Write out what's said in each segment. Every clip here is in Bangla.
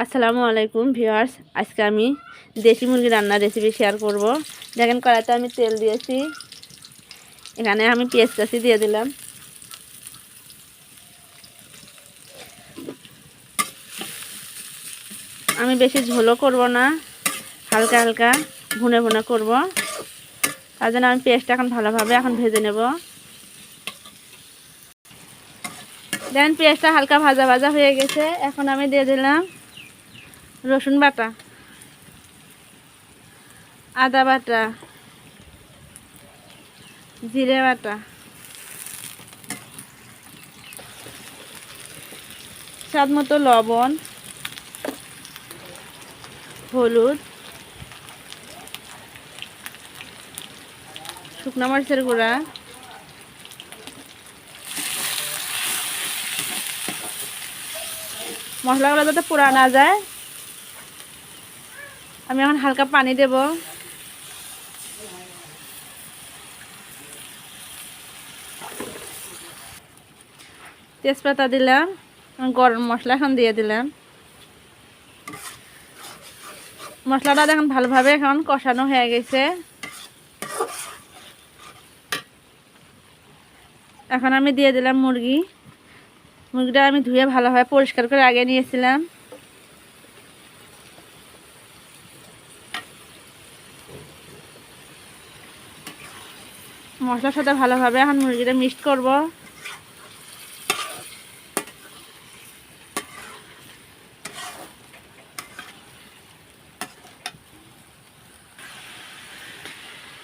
আসসালামু আলাইকুম ভিউয়ার্স, আজকে আমি দেশি মুরগি রান্নার রেসিপি শেয়ার করব। দেখেন কড়াইতে আমি তেল দিয়েছি, এখানে আমি পেঁয়াজ কুচি দিয়ে দিলাম। আমি বেশি ঝোলও করব না, হালকা হালকা ভুনে ভুনে করব। তার জন্য আমি পেঁয়াজটা এখন ভালোভাবে ভেজে নেব। দেখেন পেঁয়াজটা হালকা ভাজা ভাজা হয়ে গেছে। এখন আমি দিয়ে দিলাম রসুন বাটা, আদা বাটা, জিরে বাটা, স্বাদ মতো লবণ, হলুদ, শুকনো মরিচের গুঁড়া, মশলাগুলো যাতে পোড়া না যায় আমি এখন হালকা পানি দেব। তেজপাতা দিলাম, গরম মশলা এখন দিয়ে দিলাম। মশলাটা এখন ভালোভাবে এখন কষানো হয়ে গেছে। এখন আমি দিয়ে দিলাম মুরগিটা আমি ধুয়ে ভালোভাবে পরিষ্কার করে আগে নিয়েছিলাম। মশলার সাথে ভালোভাবে এখন মুরগিটা মিক্সড করব।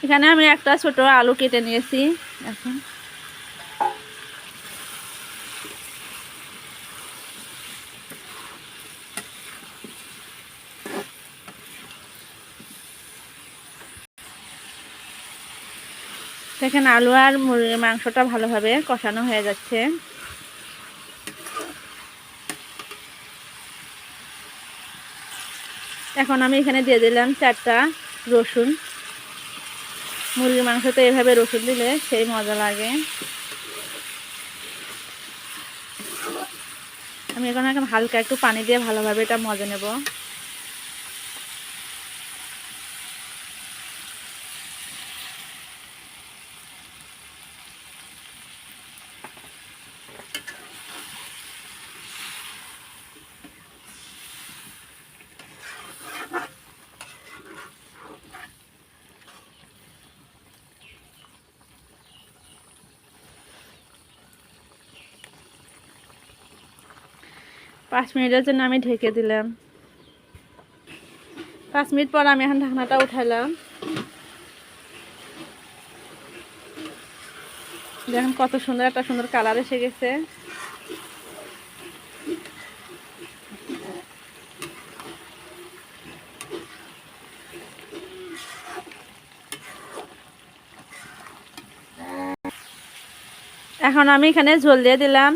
এখানে আমি একটা ছোট আলু কেটে নিয়েছি। এখন দেখেন আলু আর মুরগির মাংসটা ভালোভাবে কষানো হয়ে যাচ্ছে। এখন আমি এখানে দিয়ে দিলাম 4টা রসুন। মুরগির মাংসতে এভাবে রসুন দিলে সেই মজা লাগে। আমি এখন হালকা একটু পানি দিয়ে ভালোভাবে এটা মজে নেব। পাঁচ মিনিটের জন্য আমি ঢেকে দিলাম। 5 মিনিট পর আমি এখন ঢাকনাটা উঠালাম। দেখেন কত সুন্দর একটা সুন্দর কালার এসে গেছে। এখন আমি এখানে ঝোল দিয়ে দিলাম।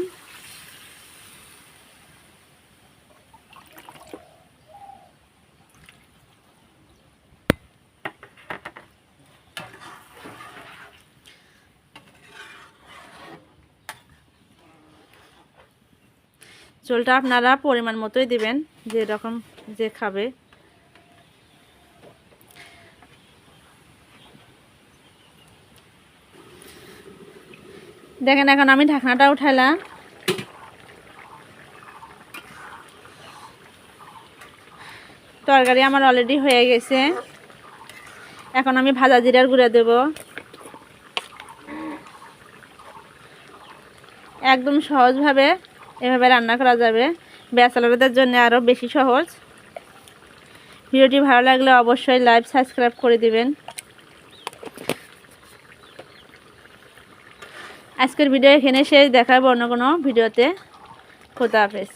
ঝোলটা আপনারা পরিমাণ মতোই দিবেন, যেরকম যে খাবে। দেখেন এখন আমি ঢাকনাটা উঠালাম। তরকারি আমার অলরেডি হয়ে গেছে। এখন আমি ভাজা জিরার গুঁড়া দেব। একদম সহজভাবে এভাবে রান্না করা যাবে, ব্যাচেলরদের জন্য আরও বেশি সহজ। ভিডিওটি ভালো লাগলে অবশ্যই লাইক সাবস্ক্রাইব করে দিবেন। আজকের ভিডিও এখানে শেষ, দেখাবো অন্য কোনো ভিডিওতে। খোদা হাফেজ।